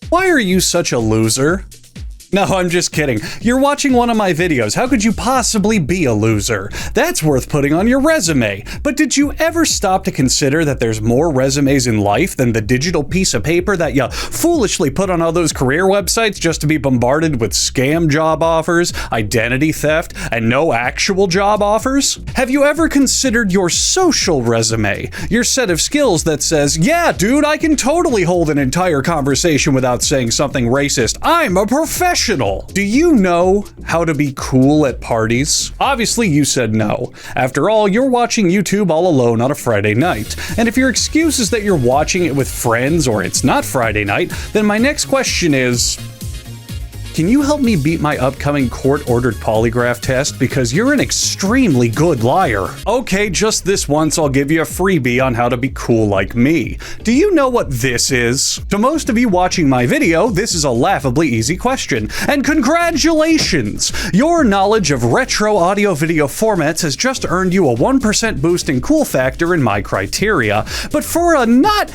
Why are you such a loser? No, I'm just kidding. You're watching one of my videos. How could you possibly be a loser? That's worth putting on your resume. But did you ever stop to consider that there's more resumes in life than the digital piece of paper that you foolishly put on all those career websites just to be bombarded with scam job offers, identity theft, and no actual job offers? Have you ever considered your social resume? Your set of skills that says, yeah, dude, I can totally hold an entire conversation without saying something racist. I'm a professional. Do you know how to be cool at parties? Obviously, you said no. After all, you're watching YouTube all alone on a Friday night. And if your excuse is that you're watching it with friends or it's not Friday night, then my next question is, can you help me beat my upcoming court-ordered polygraph test because you're an extremely good liar? Okay, just this once I'll give you a freebie on how to be cool like me. Do you know what this is? To most of you watching my video, this is a laughably easy question. And congratulations! Your knowledge of retro audio-video formats has just earned you a 1% boost in cool factor in my criteria. But for a not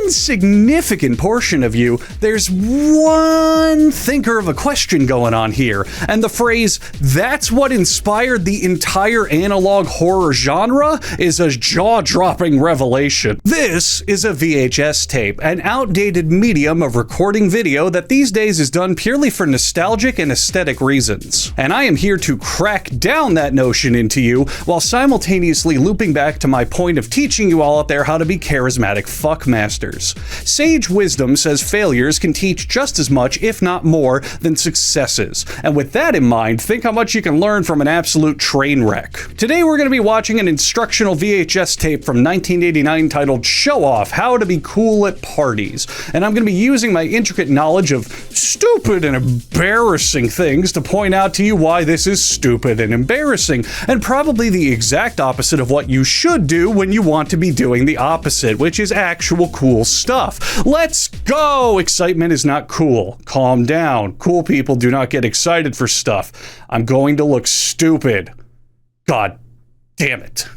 insignificant portion of you, there's one thinker of a question going on here, and the phrase, "that's what inspired the entire analog horror genre," is a jaw-dropping revelation. This is a VHS tape, an outdated medium of recording video that these days is done purely for nostalgic and aesthetic reasons. And I am here to crack down that notion into you, while simultaneously looping back to my point of teaching you all out there how to be charismatic fuckmasters. Sage wisdom says failures can teach just as much, if not more, than successes. And with that in mind, think how much you can learn from an absolute train wreck. Today we're going to be watching an instructional VHS tape from 1989 titled Show Off: How to Be Cool at Parties. And I'm going to be using my intricate knowledge of stupid and embarrassing things to point out to you why this is stupid and embarrassing, and probably the exact opposite of what you should do when you want to be doing the opposite, which is actual cool stuff. Let's go! Excitement is not cool. Calm down. Cool people do not get excited for stuff. I'm going to look stupid. God damn it.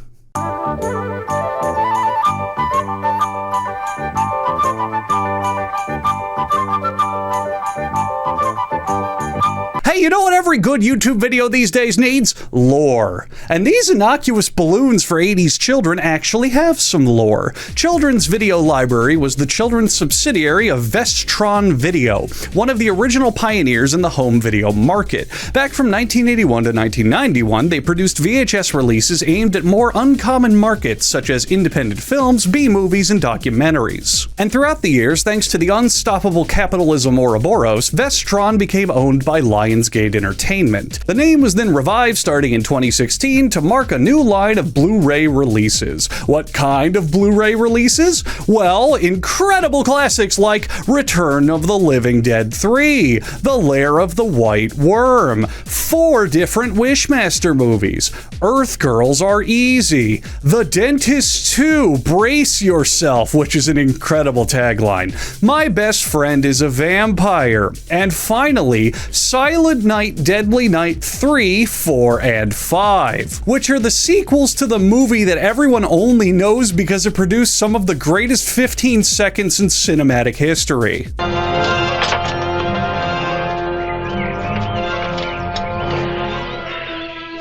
Hey, you know what every good YouTube video these days needs? Lore. And these innocuous balloons for 80s children actually have some lore. Children's Video Library was the children's subsidiary of Vestron Video, one of the original pioneers in the home video market. Back from 1981 to 1991, they produced VHS releases aimed at more uncommon markets such as independent films, B-movies, and documentaries. And throughout the years, thanks to the unstoppable capitalism Ouroboros, Vestron became owned by Lionsgate Entertainment. The name was then revived starting in 2016 to mark a new line of Blu-ray releases. What kind of Blu-ray releases? Well, incredible classics like Return of the Living Dead 3, The Lair of the White Worm, 4 different Wishmaster movies, Earth Girls Are Easy, The Dentist 2, Brace Yourself, which is an incredible tagline, My Best Friend is a Vampire, and finally, Silent Night, Deadly Night 3, 4, and 5, which are the sequels to the movie that everyone only knows because it produced some of the greatest 15 seconds in cinematic history.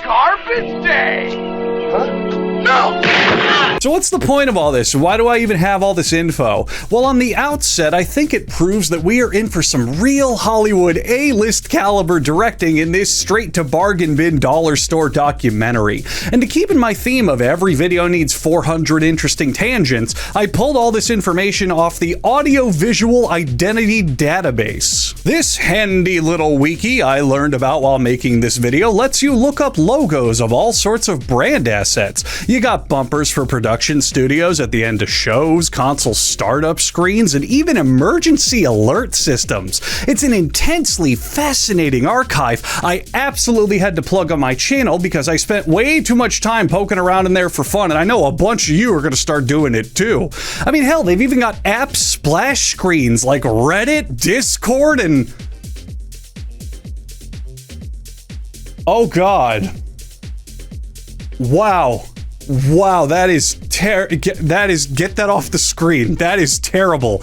Garbage Day! Huh? No! So what's the point of all this? Why do I even have all this info? Well, on the outset, I think it proves that we are in for some real Hollywood A-list caliber directing in this straight-to-bargain bin dollar store documentary. And to keep in my theme of every video needs 400 interesting tangents, I pulled all this information off the Audio-Visual Identity Database. This handy little wiki I learned about while making this video lets you look up logos of all sorts of brand assets. You got bumpers for production studios at the end of shows, console startup screens, and even emergency alert systems. It's an intensely fascinating archive I absolutely had to plug on my channel because I spent way too much time poking around in there for fun, and I know a bunch of you are going to start doing it too. I mean, hell, they've even got app splash screens like Reddit, Discord, and... oh god. Wow. Wow, that is get that off the screen. That is terrible.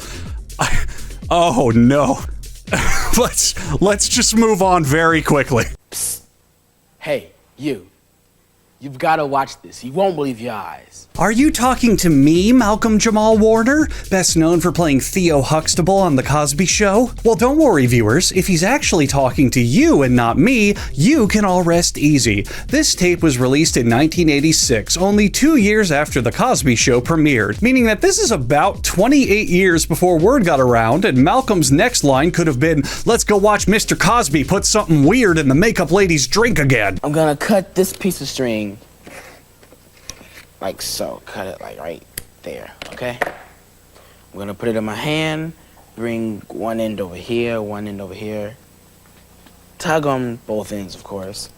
Oh no. Let's just move on very quickly. Psst. Hey, you. You've got to watch this. You won't believe your eyes. Are you talking to me, Malcolm Jamal Warner, best known for playing Theo Huxtable on The Cosby Show? Well, don't worry, viewers. If he's actually talking to you and not me, you can all rest easy. This tape was released in 1986, only 2 years after The Cosby Show premiered, meaning that this is about 28 years before word got around, and Malcolm's next line could have been, "Let's go watch Mr. Cosby put something weird in the makeup lady's drink again." I'm gonna cut this piece of string like so. Cut it like right there, okay? I'm gonna put it in my hand, bring one end over here, one end over here, tug on both ends, of course,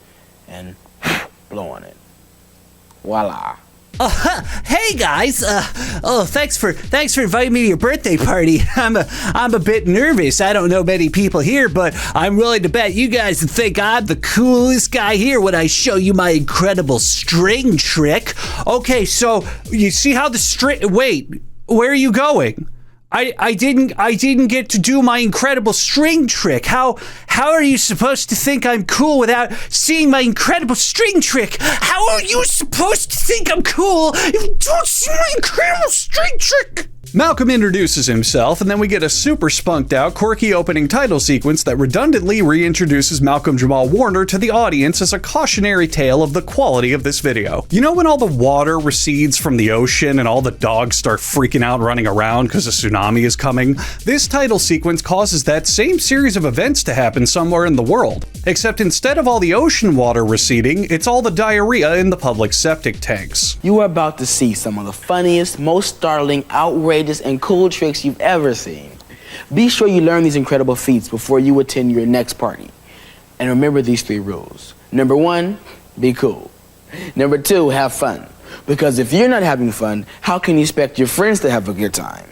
and blow on it. Voila. Hey guys, thanks for inviting me to your birthday party. I'm a bit nervous. I don't know many people here, but I'm willing to bet you guys think I'm the coolest guy here when I show you my incredible string trick. Okay, so you see how the string, wait, where are you going? I didn't get to do my incredible string trick. How are you supposed to think I'm cool without seeing my incredible string trick? How are you supposed to think I'm cool if you don't see my incredible string trick? Malcolm introduces himself, and then we get a super spunked out, quirky opening title sequence that redundantly reintroduces Malcolm Jamal Warner to the audience as a cautionary tale of the quality of this video. You know when all the water recedes from the ocean and all the dogs start freaking out running around because a tsunami is coming? This title sequence causes that same series of events to happen somewhere in the world. Except instead of all the ocean water receding, it's all the diarrhea in the public septic tanks. You are about to see some of the funniest, most startling, outrageous, and cool tricks you've ever seen. Be sure you learn these incredible feats before you attend your next party. And remember these 3 rules. Number 1, be cool. Number 2, have fun. Because if you're not having fun, how can you expect your friends to have a good time?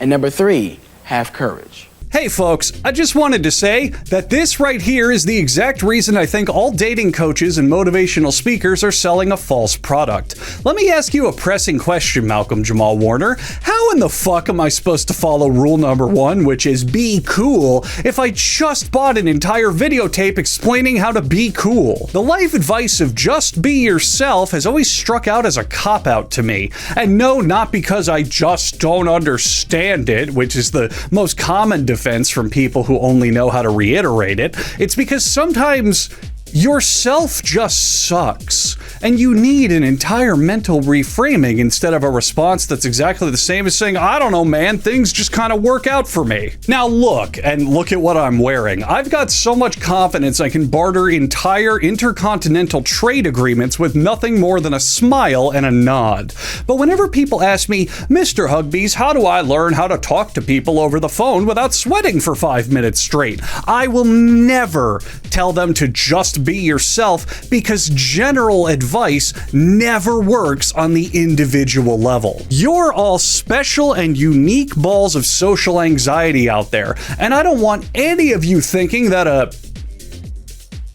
And number 3, have courage. Hey folks, I just wanted to say that this right here is the exact reason I think all dating coaches and motivational speakers are selling a false product. Let me ask you a pressing question, Malcolm Jamal Warner. How in the fuck am I supposed to follow rule number 1, which is be cool, if I just bought an entire videotape explaining how to be cool? The life advice of just be yourself has always struck out as a cop-out to me. And no, not because I just don't understand it, which is the most common defense from people who only know how to reiterate it. It's because sometimes yourself just sucks, and you need an entire mental reframing instead of a response that's exactly the same as saying, I don't know, man, things just kind of work out for me. Now look at what I'm wearing. I've got so much confidence I can barter entire intercontinental trade agreements with nothing more than a smile and a nod. But whenever people ask me, Mr. Huggbees, how do I learn how to talk to people over the phone without sweating for 5 minutes straight? I will never tell them to just be yourself, because general advice never works on the individual level. You're all special and unique balls of social anxiety out there, and I don't want any of you thinking that a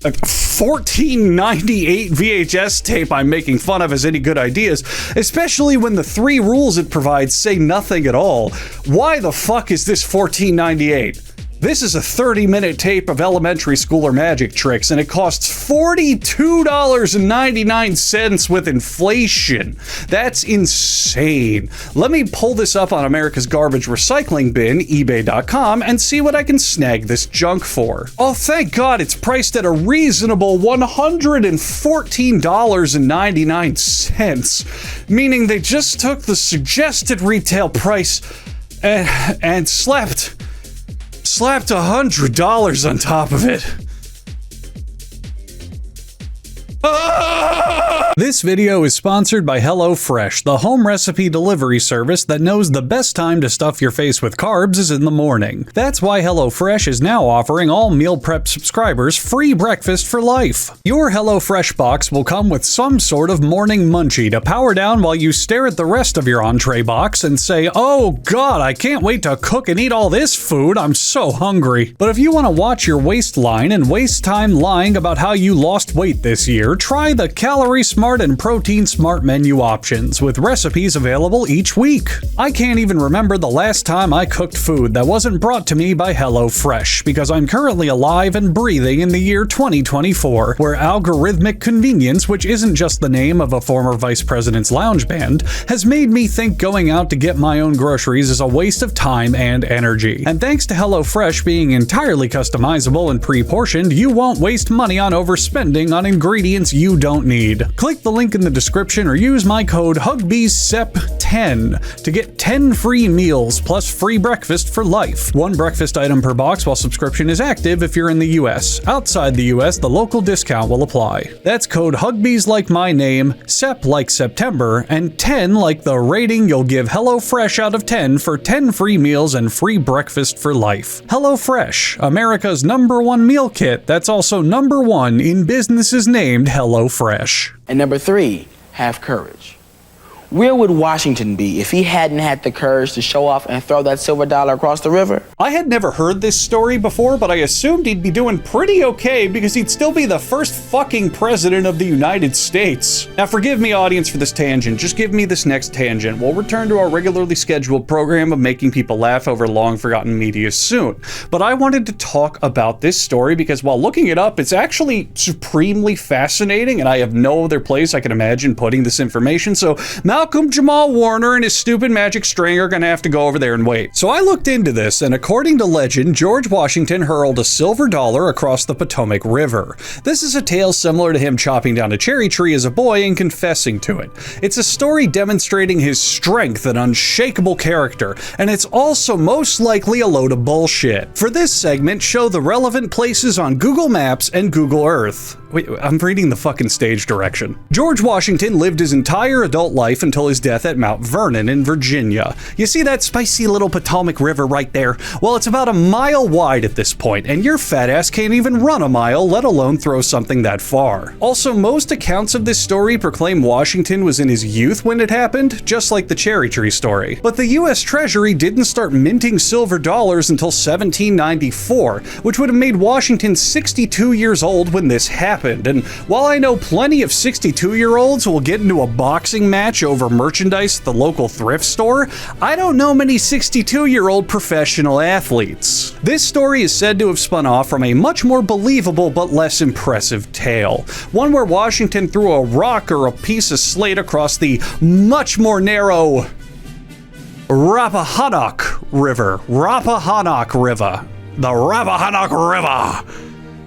1498 VHS tape I'm making fun of has any good ideas, especially when the 3 rules it provides say nothing at all. Why the fuck is this 1498? This is a 30-minute tape of elementary schooler magic tricks, and it costs $42.99 with inflation. That's insane. Let me pull this up on America's garbage recycling bin, ebay.com, and see what I can snag this junk for. Oh, thank God it's priced at a reasonable $114.99, meaning they just took the suggested retail price and slapped $100 on top of it. This video is sponsored by HelloFresh, the home recipe delivery service that knows the best time to stuff your face with carbs is in the morning. That's why HelloFresh is now offering all meal prep subscribers free breakfast for life. Your HelloFresh box will come with some sort of morning munchie to power down while you stare at the rest of your entree box and say, oh God, I can't wait to cook and eat all this food, I'm so hungry. But if you want to watch your waistline and waste time lying about how you lost weight this year, try the Calorie Smart smart and protein smart menu options, with recipes available each week. I can't even remember the last time I cooked food that wasn't brought to me by HelloFresh, because I'm currently alive and breathing in the year 2024, where algorithmic convenience, which isn't just the name of a former vice president's lounge band, has made me think going out to get my own groceries is a waste of time and energy. And thanks to HelloFresh being entirely customizable and pre-portioned, you won't waste money on overspending on ingredients you don't need. Click the link in the description or use my code HUGBEESSEP10 to get 10 free meals plus free breakfast for life. One breakfast item per box while subscription is active if you're in the US. Outside the US, the local discount will apply. That's code HUGBEES like my name, SEP like September, and 10 like the rating you'll give HelloFresh out of 10 for 10 free meals and free breakfast for life. HelloFresh, America's #1 meal kit that's also #1 in businesses named HelloFresh. And number 3, have courage. Where would Washington be if he hadn't had the courage to show off and throw that silver dollar across the river? I had never heard this story before, but I assumed he'd be doing pretty okay because he'd still be the first fucking president of the United States. Now forgive me, audience, for this tangent. Just give me this next tangent. We'll return to our regularly scheduled program of making people laugh over long forgotten media soon. But I wanted to talk about this story because while looking it up, it's actually supremely fascinating, and I have no other place I can imagine putting this information. So Malcolm Jamal Warner and his stupid magic string are gonna have to go over there and wait. So I looked into this, and according to legend, George Washington hurled a silver dollar across the Potomac River. This is a tale similar to him chopping down a cherry tree as a boy and confessing to it. It's a story demonstrating his strength and unshakable character, and it's also most likely a load of bullshit. For this segment, show the relevant places on Google Maps and Google Earth. Wait, I'm reading the fucking stage direction. George Washington lived his entire adult life until his death at Mount Vernon in Virginia. You see that spicy little Potomac River right there? Well, it's about a mile wide at this point, and your fat ass can't even run a mile, let alone throw something that far. Also, most accounts of this story proclaim Washington was in his youth when it happened, just like the cherry tree story. But the US Treasury didn't start minting silver dollars until 1794, which would have made Washington 62 years old when this happened. And while I know plenty of 62-year-olds will get into a boxing match over merchandise at the local thrift store, I don't know many 62-year-old professional athletes. This story is said to have spun off from a much more believable but less impressive tale. One where Washington threw a rock or a piece of slate across the much more narrow Rappahannock River. The Rappahannock River.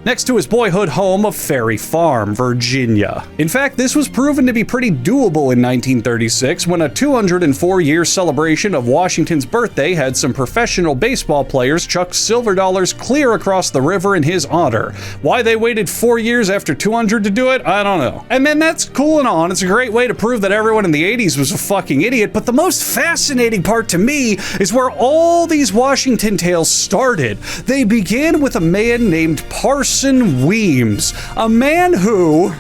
Next to his boyhood home of Ferry Farm, Virginia. In fact, this was proven to be pretty doable in 1936 when a 204-year celebration of Washington's birthday had some professional baseball players chuck silver dollars clear across the river in his honor. Why they waited 4 years after 200 to do it, I don't know. And man, that's cool and all, and it's a great way to prove that everyone in the 80s was a fucking idiot, but the most fascinating part to me is where all these Washington tales started. They began with a man named Parson Weems, a man who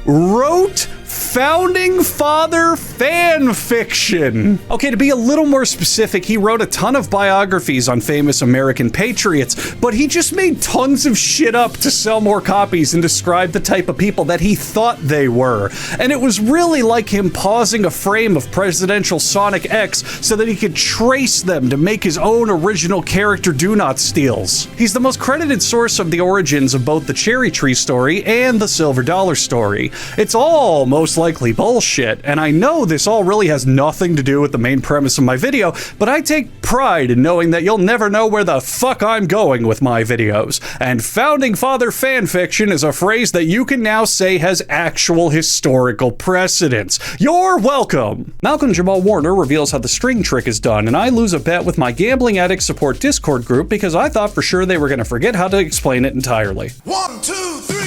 wrote Founding Father fan fiction. Okay, to be a little more specific, he wrote a ton of biographies on famous American patriots, but he just made tons of shit up to sell more copies and describe the type of people that he thought they were. And it was really like him pausing a frame of presidential Sonic X so that he could trace them to make his own original character do-not-steals. He's the most credited source of the origins of both the cherry tree story and the silver dollar story. It's all most likely bullshit, and I know this all really has nothing to do with the main premise of my video, but I take pride in knowing that you'll never know where the fuck I'm going with my videos. And Founding Father fanfiction is a phrase that you can now say has actual historical precedence. You're welcome! Malcolm Jamal Warner reveals how the string trick is done, and I lose a bet with my Gambling Addict Support Discord group because I thought for sure they were gonna forget how to explain it entirely. 1, 2, 3.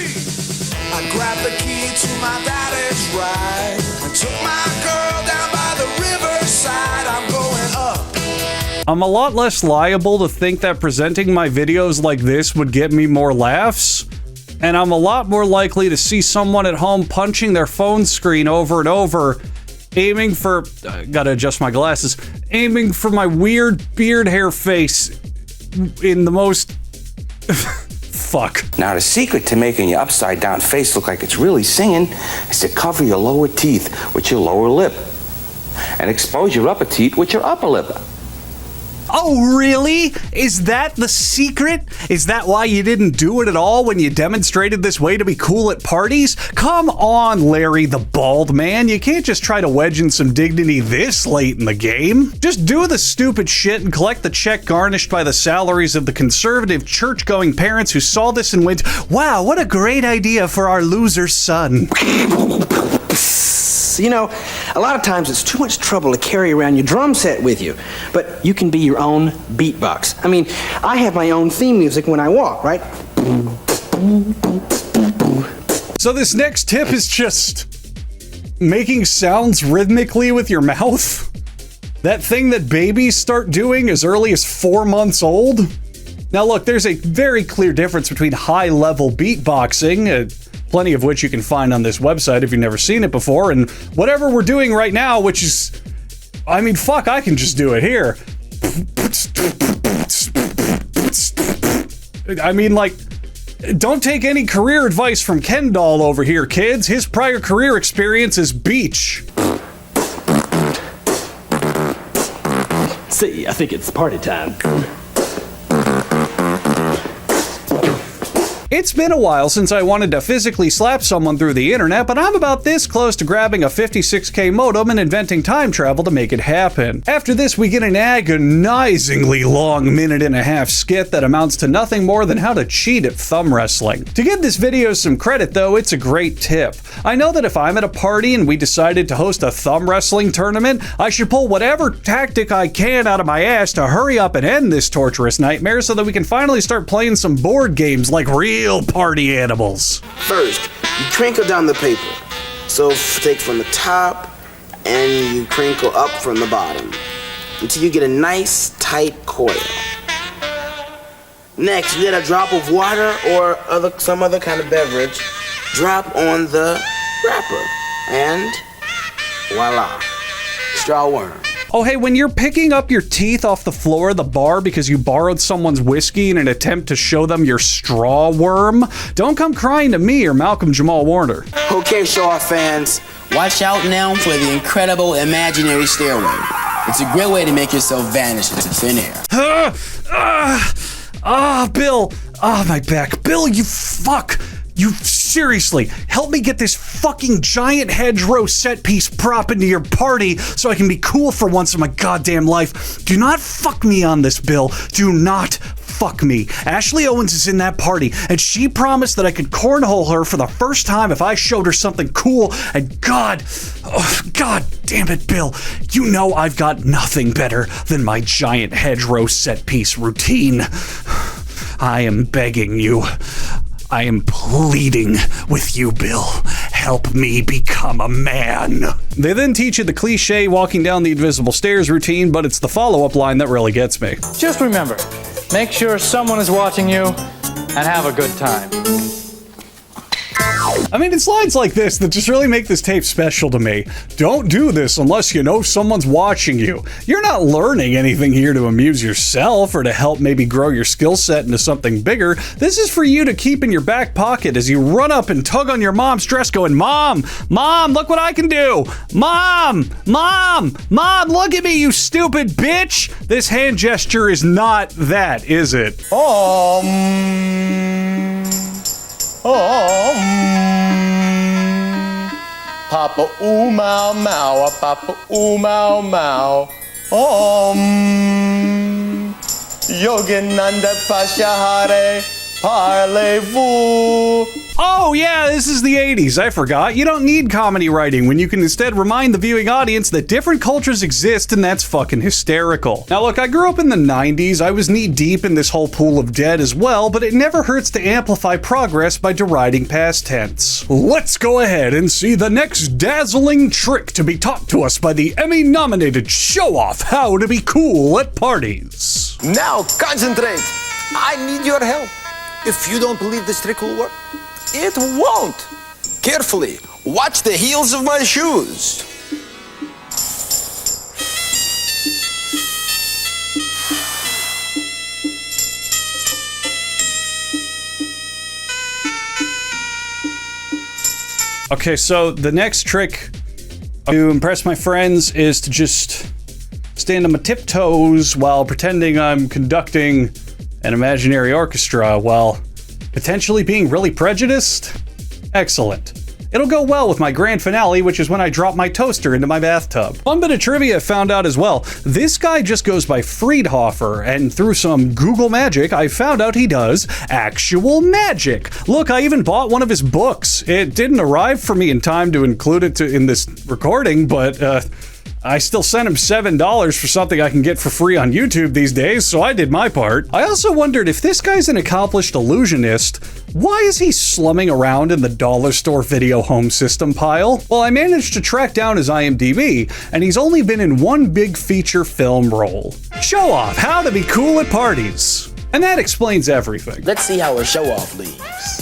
I grabbed the key to my daddy's ride and took my girl down by the riverside. I'm going up. I'm a lot less liable to think that presenting my videos like this would get me more laughs, and I'm a lot more likely to see someone at home punching their phone screen over and over, aiming for, gotta adjust my glasses, aiming for my weird beard hair face in the most fuck. Now, the secret to making your upside down face look like it's really singing is to cover your lower teeth with your lower lip and expose your upper teeth with your upper lip. Oh, really? Is that the secret? Is that why you didn't do it at all when you demonstrated this way to be cool at parties? Come on, Larry the Bald Man. You can't just try to wedge in some dignity this late in the game. Just do the stupid shit and collect the check garnished by the salaries of the conservative church-going parents who saw this and went, wow, what a great idea for our loser son. You know, a lot of times it's too much trouble to carry around your drum set with you, but you can be your own beatbox. I mean, I have my own theme music when I walk, right? So this next tip is just making sounds rhythmically with your mouth? That thing that babies start doing as early as 4 months old? Now look, there's a very clear difference between high-level beatboxing, plenty of which you can find on this website if you've never seen it before, and whatever we're doing right now, which is, I mean, fuck, I can just do it here. I mean, like, don't take any career advice from Ken Doll over here, kids. His prior career experience is beach. See, I think it's party time. It's been a while since I wanted to physically slap someone through the internet, but I'm about this close to grabbing a 56K modem and inventing time travel to make it happen. After this, we get an agonizingly long 1.5-minute skit that amounts to nothing more than how to cheat at thumb wrestling. To give this video some credit though, it's a great tip. I know that if I'm at a party and we decided to host a thumb wrestling tournament, I should pull whatever tactic I can out of my ass to hurry up and end this torturous nightmare so that we can finally start playing some board games like real party animals. First, you crinkle down the paper. So take from the top and you crinkle up from the bottom until you get a nice tight coil. Next, you let a drop of water or some other kind of beverage drop on the wrapper, and voila, straw worm. Oh hey, when you're picking up your teeth off the floor of the bar because you borrowed someone's whiskey in an attempt to show them your straw worm, don't come crying to me or Malcolm Jamal Warner. Okay, show-off fans, watch out now for the incredible imaginary stairway. It's a great way to make yourself vanish into thin air. Bill. My back. Bill, you fuck. You seriously, help me get this fucking giant hedgerow set piece prop into your party so I can be cool for once in my goddamn life. Do not fuck me on this, Bill. Do not fuck me. Ashley Owens is in that party, and she promised that I could cornhole her for the first time if I showed her something cool, and God damn it, Bill. You know I've got nothing better than my giant hedgerow set piece routine. I am begging you. I am pleading with you, Bill. Help me become a man. They then teach you the cliche walking down the invisible stairs routine, but it's the follow-up line that really gets me. Just remember, make sure someone is watching you and have a good time. I mean, it's lines like this that just really make this tape special to me. Don't do this unless you know someone's watching you. You're not learning anything here to amuse yourself or to help maybe grow your skill set into something bigger. This is for you to keep in your back pocket as you run up and tug on your mom's dress going, Mom, look what I can do. Mom, look at me, you stupid bitch. This hand gesture is not that, is it? Papa ooh mau mau, papa ooh mau mau. Yogananda Pashahare, parlez-vous. Oh yeah, this is the 80s, I forgot. You don't need comedy writing when you can instead remind the viewing audience that different cultures exist, and that's fucking hysterical. Now look, I grew up in the 90s, I was knee deep in this whole pool of dead as well, but it never hurts to amplify progress by deriding past tense. Let's go ahead and see the next dazzling trick to be taught to us by the Emmy-nominated show-off how to be cool at parties. Now concentrate. I need your help. If you don't believe this trick will work, it won't. Carefully, watch the heels of my shoes. Okay, so the next trick to impress my friends is to just stand on my tiptoes while pretending I'm conducting an imaginary orchestra while potentially being really prejudiced. Excellent. It'll go well with my grand finale, which is when I drop my toaster into my bathtub. One bit of trivia I found out as well. This guy just goes by Friedhofer, and through some Google magic, I found out he does actual magic. Look, I even bought one of his books. It didn't arrive for me in time to include it in this recording, but I still sent him $7 for something I can get for free on YouTube these days, so I did my part. I also wondered if this guy's an accomplished illusionist, why is he slumming around in the dollar store video home system pile? Well, I managed to track down his IMDb, and he's only been in one big feature film role. Show off, how to be cool at parties. And that explains everything. Let's see how a show-off leaves.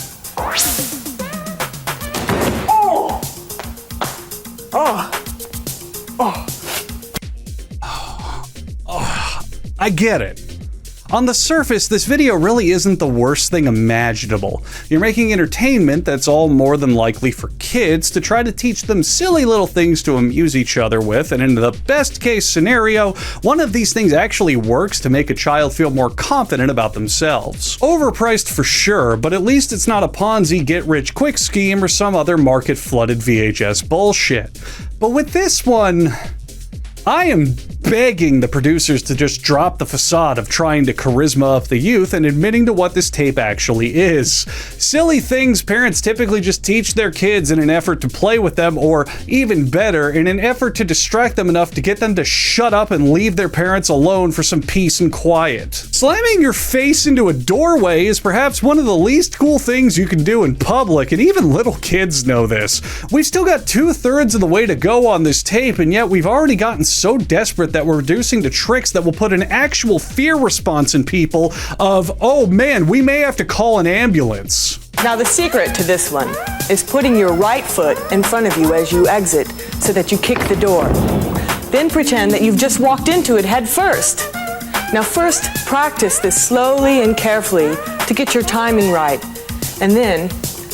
I get it. On the surface, this video really isn't the worst thing imaginable. You're making entertainment that's all more than likely for kids to try to teach them silly little things to amuse each other with, and in the best case scenario, one of these things actually works to make a child feel more confident about themselves. Overpriced for sure, but at least it's not a Ponzi get-rich-quick scheme or some other market-flooded VHS bullshit. But with this one, I am begging the producers to just drop the facade of trying to charisma up the youth and admitting to what this tape actually is. Silly things parents typically just teach their kids in an effort to play with them, or even better, in an effort to distract them enough to get them to shut up and leave their parents alone for some peace and quiet. Slamming your face into a doorway is perhaps one of the least cool things you can do in public, and even little kids know this. We've still got 2/3 of the way to go on this tape, and yet we've already gotten so desperate that we're reducing to tricks that will put an actual fear response in people of, oh man, we may have to call an ambulance. Now the secret to this one is putting your right foot in front of you as you exit so that you kick the door. Then pretend that you've just walked into it head first. Now first, practice this slowly and carefully to get your timing right. And then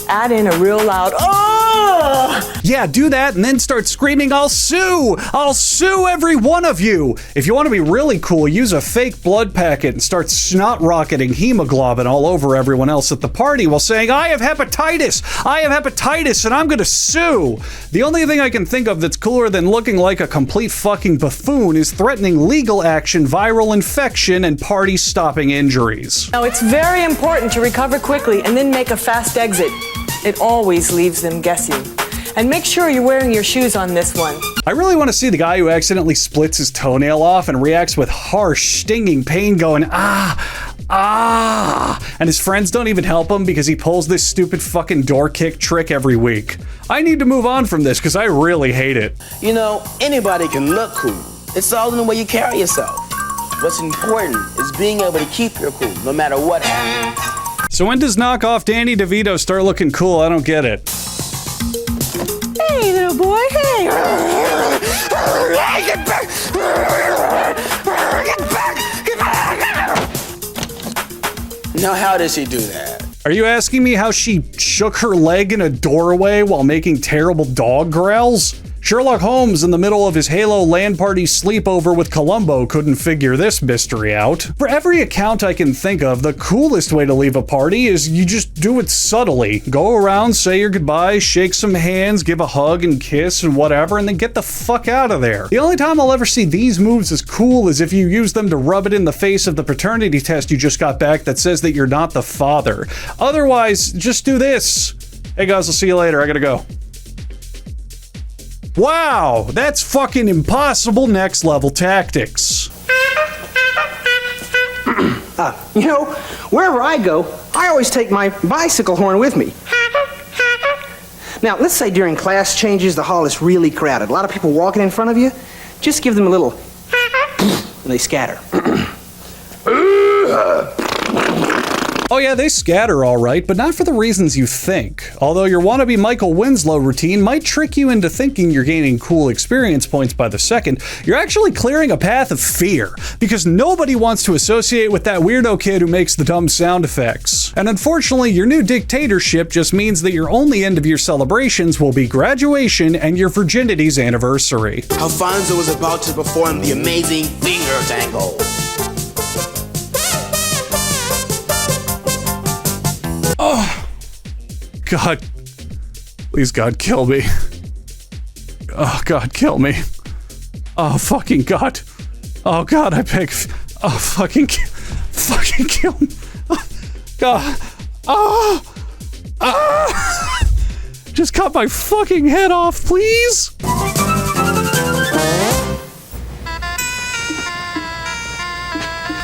add in a real loud, oh! Yeah, do that and then start screaming, I'll sue! I'll sue every one of you! If you want to be really cool, use a fake blood packet and start snot-rocketing hemoglobin all over everyone else at the party while saying, I have hepatitis! I have hepatitis and I'm gonna sue! The only thing I can think of that's cooler than looking like a complete fucking buffoon is threatening legal action, viral infection, and party-stopping injuries. Now it's very important to recover quickly and then make a fast exit. It always leaves them guessing. And make sure you're wearing your shoes on this one. I really want to see the guy who accidentally splits his toenail off and reacts with harsh, stinging pain going, ah, and his friends don't even help him because he pulls this stupid fucking door kick trick every week. I need to move on from this because I really hate it. You know, anybody can look cool. It's all in the way you carry yourself. What's important is being able to keep your cool no matter what happens. So when does knockoff Danny DeVito start looking cool? I don't get it. Hey, little boy, hey! Get back! Get back! Get back! Now, how does he do that? Are you asking me how she shook her leg in a doorway while making terrible dog growls? Sherlock Holmes, in the middle of his Halo LAN party sleepover with Columbo, couldn't figure this mystery out. For every account I can think of, the coolest way to leave a party is you just do it subtly. Go around, say your goodbyes, shake some hands, give a hug and kiss and whatever, and then get the fuck out of there. The only time I'll ever see these moves as cool is if you use them to rub it in the face of the paternity test you just got back that says that you're not the father. Otherwise, just do this. Hey guys, I'll see you later. I gotta go. Wow, that's fucking impossible next level tactics. You know, wherever I go, I always take my bicycle horn with me. Now, let's say during class changes, the hall is really crowded. A lot of people walking in front of you. Just give them a little and they scatter. Oh yeah, they scatter all right, but not for the reasons you think. Although your wannabe Michael Winslow routine might trick you into thinking you're gaining cool experience points by the second, you're actually clearing a path of fear, because nobody wants to associate with that weirdo kid who makes the dumb sound effects. And unfortunately, your new dictatorship just means that your only end of year celebrations will be graduation and your virginity's anniversary. Alfonso was about to perform the amazing finger tango. Oh, God. Please, God, kill me. Oh, God, kill me. Oh, fucking God. Oh, God, I beg. Oh, fucking kill me. God. Oh. Ah. Just cut my fucking head off, please.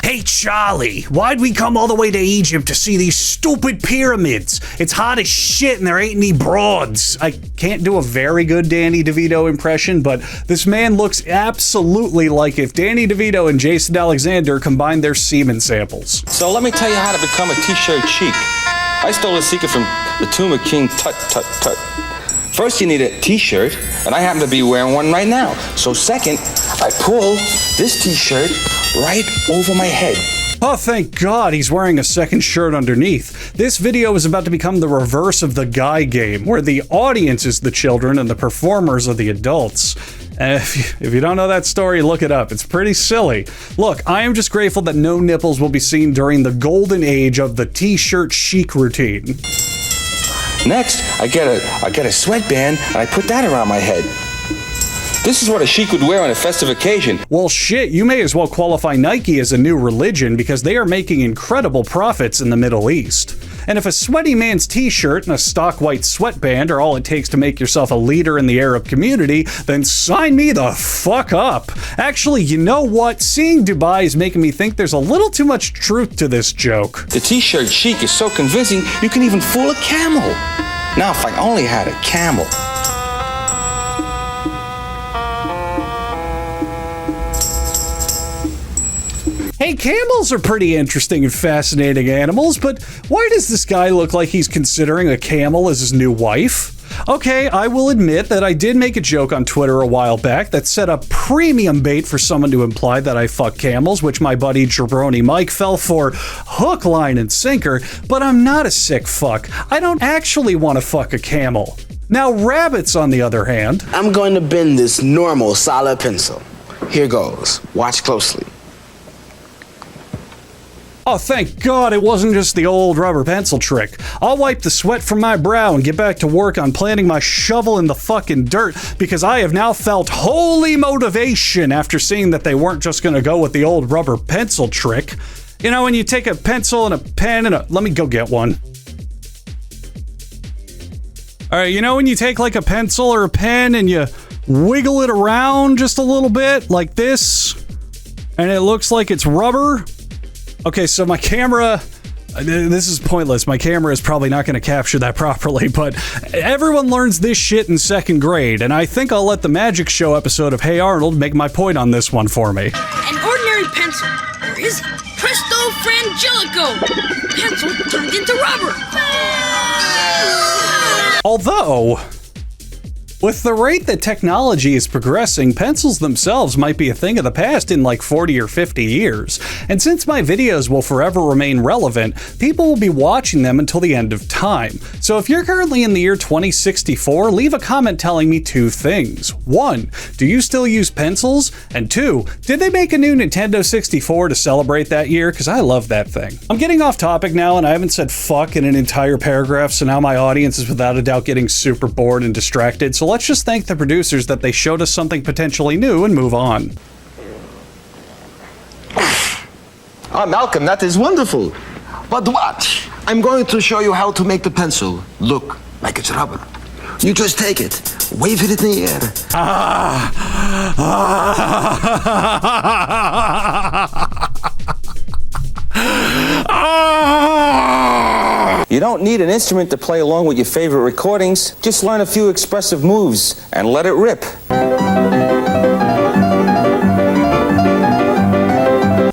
Hey, Charlie, why'd we come all the way to Egypt to see these stupid pyramids? It's hot as shit and there ain't any broads. I can't do a very good Danny DeVito impression, but this man looks absolutely like if Danny DeVito and Jason Alexander combined their semen samples. So let me tell you how to become a t-shirt chic. I stole a secret from the Tomb of King Tut Tut Tut. First, you need a t-shirt, and I happen to be wearing one right now. So second, I pull this t-shirt right over my head. Oh, thank God he's wearing a second shirt underneath. This video is about to become the reverse of the guy game, where the audience is the children and the performers are the adults. If you don't know that story, look it up. It's pretty silly. Look, I am just grateful that no nipples will be seen during the golden age of the t-shirt chic routine. Next, I get a sweatband and I put that around my head. This is what a chic would wear on a festive occasion. Well, shit, you may as well qualify Nike as a new religion because they are making incredible profits in the Middle East. And if a sweaty man's t-shirt and a stock white sweatband are all it takes to make yourself a leader in the Arab community, then sign me the fuck up. Actually, you know what? Seeing Dubai is making me think there's a little too much truth to this joke. The t-shirt chic is so convincing, you can even fool a camel. Now, if I only had a camel. Hey, camels are pretty interesting and fascinating animals, but why does this guy look like he's considering a camel as his new wife? Okay, I will admit that I did make a joke on Twitter a while back that set up premium bait for someone to imply that I fuck camels, which my buddy Jabroni Mike fell for hook, line, and sinker, but I'm not a sick fuck. I don't actually want to fuck a camel. Now, rabbits, on the other hand... I'm going to bend this normal solid pencil. Here goes. Watch closely. Oh, thank God it wasn't just the old rubber pencil trick. I'll wipe the sweat from my brow and get back to work on planting my shovel in the fucking dirt because I have now felt holy motivation after seeing that they weren't just gonna go with the old rubber pencil trick. You know, when you take a pencil and a pen and a... Let me go get one. Alright, you know when you take like a pencil or a pen and you wiggle it around just a little bit, like this, and it looks like it's rubber? Okay, so my camera, this is pointless. My camera is probably not going to capture that properly, but everyone learns this shit in second grade, and I think I'll let the Magic Show episode of Hey Arnold make my point on this one for me. An ordinary pencil, or is presto frangelico, pencil turned into rubber. Although, with the rate that technology is progressing, pencils themselves might be a thing of the past in like 40 or 50 years. And since my videos will forever remain relevant, people will be watching them until the end of time. So if you're currently in the year 2064, leave a comment telling me two things. 1, do you still use pencils? And 2, did they make a new Nintendo 64 to celebrate that year? Because I love that thing. I'm getting off topic now and I haven't said fuck in an entire paragraph, so now my audience is without a doubt getting super bored and distracted. So let's just thank the producers that they showed us something potentially new and move on. Malcolm, that is wonderful. But watch. I'm going to show you how to make the pencil look like it's rubber. You just take it, wave it in the air. You don't need an instrument to play along with your favorite recordings. Just learn a few expressive moves and let it rip.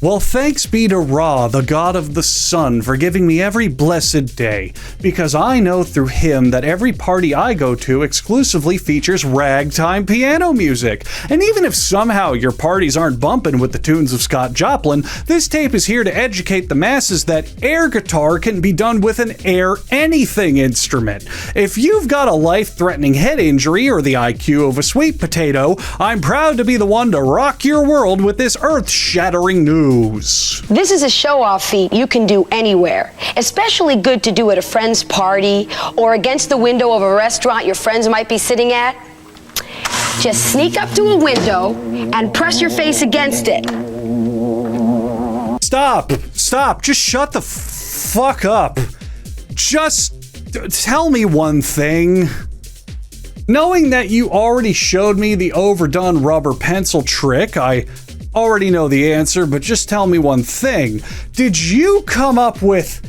Well, thanks be to Ra, the god of the sun, for giving me every blessed day, because I know through him that every party I go to exclusively features ragtime piano music. And even if somehow your parties aren't bumping with the tunes of Scott Joplin, this tape is here to educate the masses that air guitar can be done with an air anything instrument. If you've got a life-threatening head injury or the IQ of a sweet potato, I'm proud to be the one to rock your world with this earth-shattering news. This is a show-off feat you can do anywhere. Especially good to do at a friend's party or against the window of a restaurant your friends might be sitting at. Just sneak up to a window and press your face against it. Stop, just shut the fuck up. Just tell me one thing. Knowing that you already showed me the overdone rubber pencil trick, I already know the answer, but just tell me one thing. Did you come up with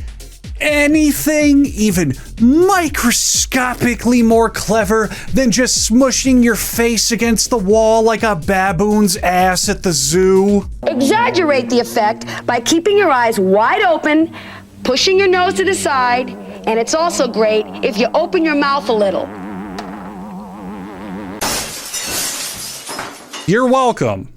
anything even microscopically more clever than just smushing your face against the wall like a baboon's ass at the zoo? Exaggerate the effect by keeping your eyes wide open, pushing your nose to the side, and it's also great if you open your mouth a little. You're welcome.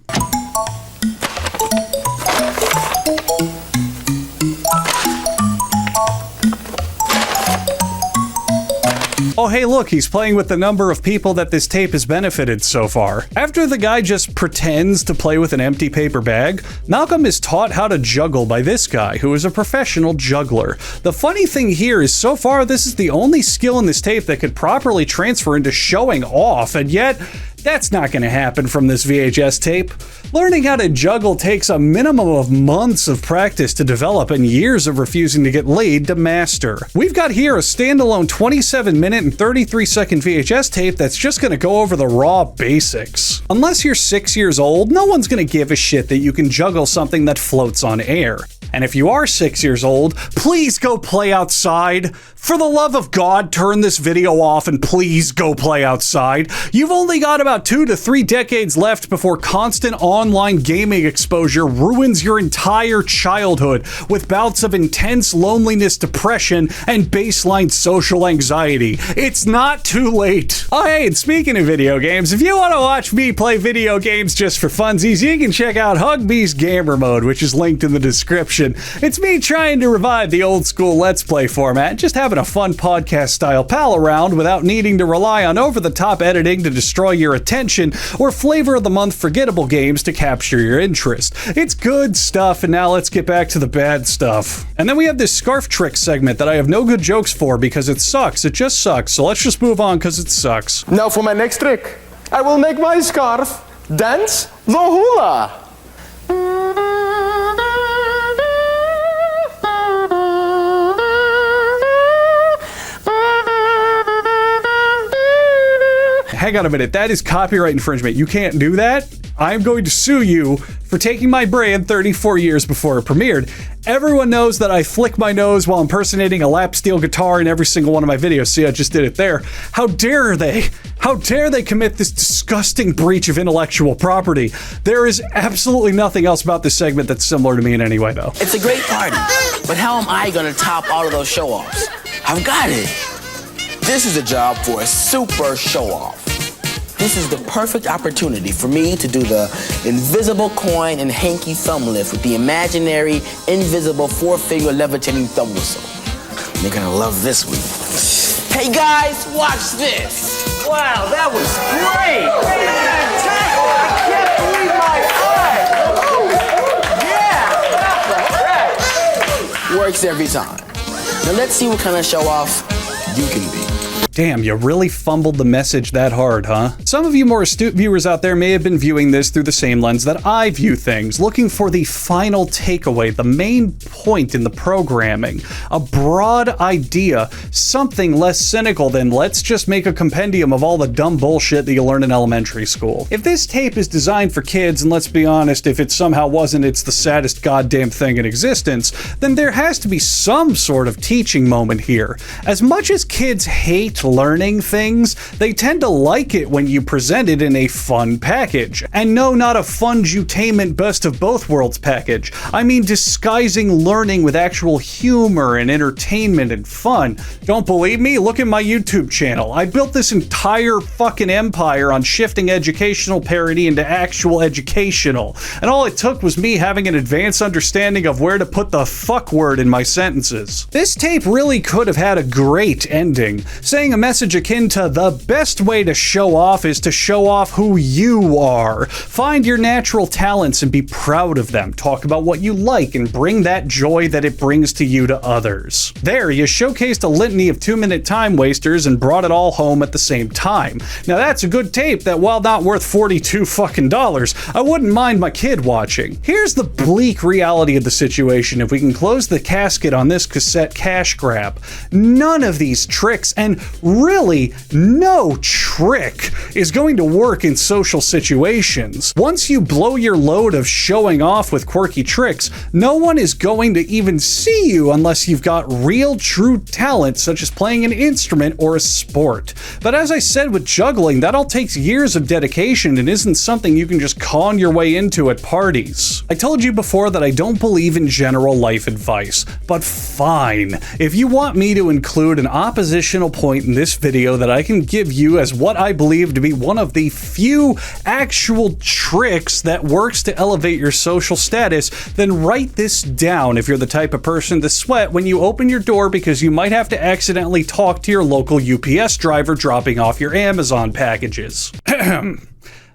Oh hey look, he's playing with the number of people that this tape has benefited so far. After the guy just pretends to play with an empty paper bag, Malcolm is taught how to juggle by this guy, who is a professional juggler. The funny thing here is so far this is the only skill in this tape that could properly transfer into showing off, and yet that's not going to happen from this VHS tape. Learning how to juggle takes a minimum of months of practice to develop and years of refusing to get laid to master. We've got here a standalone 27-minute and 33-second VHS tape that's just going to go over the raw basics. Unless you're 6 years old, no one's going to give a shit that you can juggle something that floats on air. And if you are 6 years old, please go play outside. For the love of God, turn this video off and please go play outside. You've only got about 2 to 3 decades left before constant online gaming exposure ruins your entire childhood with bouts of intense loneliness, depression, and baseline social anxiety. It's not too late. Oh hey, and speaking of video games, if you want to watch me play video games just for funsies, you can check out Huggbees Gamer Mode, which is linked in the description. It's me trying to revive the old school Let's Play format, just having a fun podcast style pal around without needing to rely on over-the-top editing to destroy your attention or flavor of the month forgettable games to capture your interest. It's good stuff, and now let's get back to the bad stuff. And then we have this scarf trick segment that I have no good jokes for because it sucks. It just sucks. So let's just move on because it sucks. Now for my next trick. I will make my scarf dance the hula. Hang on a minute, that is copyright infringement. You can't do that. I'm going to sue you for taking my brand 34 years before it premiered. Everyone knows that I flick my nose while impersonating a lap steel guitar in every single one of my videos. See, I just did it there. How dare they? How dare they commit this disgusting breach of intellectual property? There is absolutely nothing else about this segment that's similar to me in any way, though. It's a great party, but how am I gonna top all of those show-offs? I've got it. This is a job for a super show-off. This is the perfect opportunity for me to do the invisible coin and hanky thumb lift with the imaginary, invisible 4-finger levitating thumb whistle. They're gonna love this one. Hey guys, watch this. Wow, that was great. I can't believe my eyes. Yeah. Works every time. Now let's see what kind of show off you can be. Damn, you really fumbled the message that hard, huh? Some of you more astute viewers out there may have been viewing this through the same lens that I view things, looking for the final takeaway, the main point in the programming, a broad idea, something less cynical than let's just make a compendium of all the dumb bullshit that you learn in elementary school. If this tape is designed for kids, and let's be honest, if it somehow wasn't, it's the saddest goddamn thing in existence, then there has to be some sort of teaching moment here. As much as kids hate learning things, they tend to like it when you present it in a fun package. And no, not a fun-jutainment best of both worlds package. I mean disguising learning with actual humor and entertainment and fun. Don't believe me? Look at my YouTube channel. I built this entire fucking empire on shifting educational parody into actual educational. And all it took was me having an advanced understanding of where to put the fuck word in my sentences. This tape really could have had a great ending, saying a message akin to the best way to show off is to show off who you are. Find your natural talents and be proud of them. Talk about what you like and bring that joy that it brings to you to others. There, you showcased a litany of 2-minute time wasters and brought it all home at the same time. Now that's a good tape that, while not worth $42 fucking dollars, I wouldn't mind my kid watching. Here's the bleak reality of the situation if we can close the casket on this cassette cash grab. None of these tricks, and really no trick, is going to work in social situations. Once you blow your load of showing off with quirky tricks, no one is going to even see you unless you've got real true talent such as playing an instrument or a sport. But as I said with juggling, that all takes years of dedication and isn't something you can just con your way into at parties. I told you before that I don't believe in general life advice, but fine. If you want me to include an oppositional point in this video that I can give you as what I believe to be one of the few actual tricks that works to elevate your social status, then write this down if you're the type of person to sweat when you open your door because you might have to accidentally talk to your local UPS driver dropping off your Amazon packages.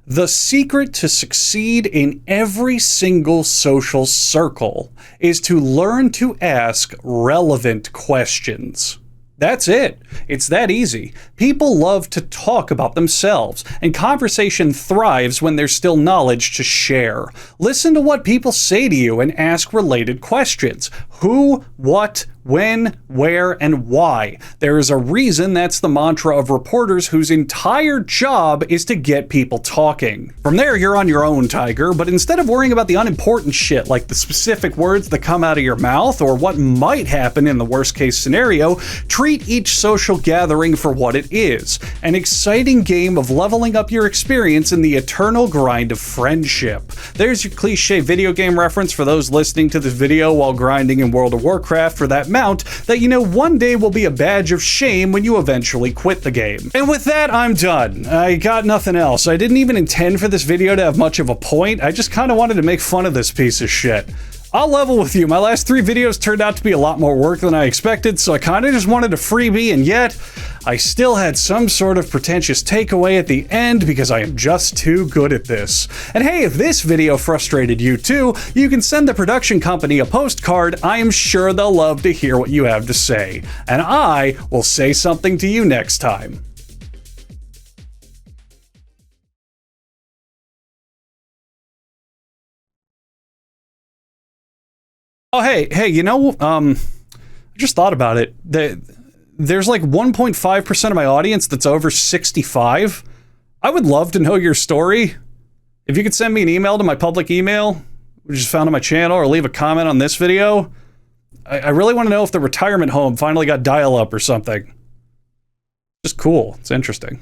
The secret to succeed in every single social circle is to learn to ask relevant questions. That's it. It's that easy. People love to talk about themselves, and conversation thrives when there's still knowledge to share. Listen to what people say to you and ask related questions. Who, what, when, where, and why. There is a reason that's the mantra of reporters whose entire job is to get people talking. From there, you're on your own, Tiger, but instead of worrying about the unimportant shit like the specific words that come out of your mouth or what might happen in the worst case scenario, treat each social gathering for what it is, an exciting game of leveling up your experience in the eternal grind of friendship. There's your cliche video game reference for those listening to this video while grinding in World of Warcraft for that mount that you know one day will be a badge of shame when you eventually quit the game. And with that, I'm done. I got nothing else. I didn't even intend for this video to have much of a point. I just kind of wanted to make fun of this piece of shit. I'll level with you, my last 3 videos turned out to be a lot more work than I expected, so I kinda just wanted a freebie, and yet, I still had some sort of pretentious takeaway at the end because I am just too good at this. And hey, if this video frustrated you too, you can send the production company a postcard. I am sure they'll love to hear what you have to say. And I will say something to you next time. Oh, hey, you know, I just thought about it. There's like 1.5% of my audience that's over 65. I would love to know your story. If you could send me an email to my public email, which is found on my channel, or leave a comment on this video. I really want to know if the retirement home finally got dial-up or something. Just cool. It's interesting.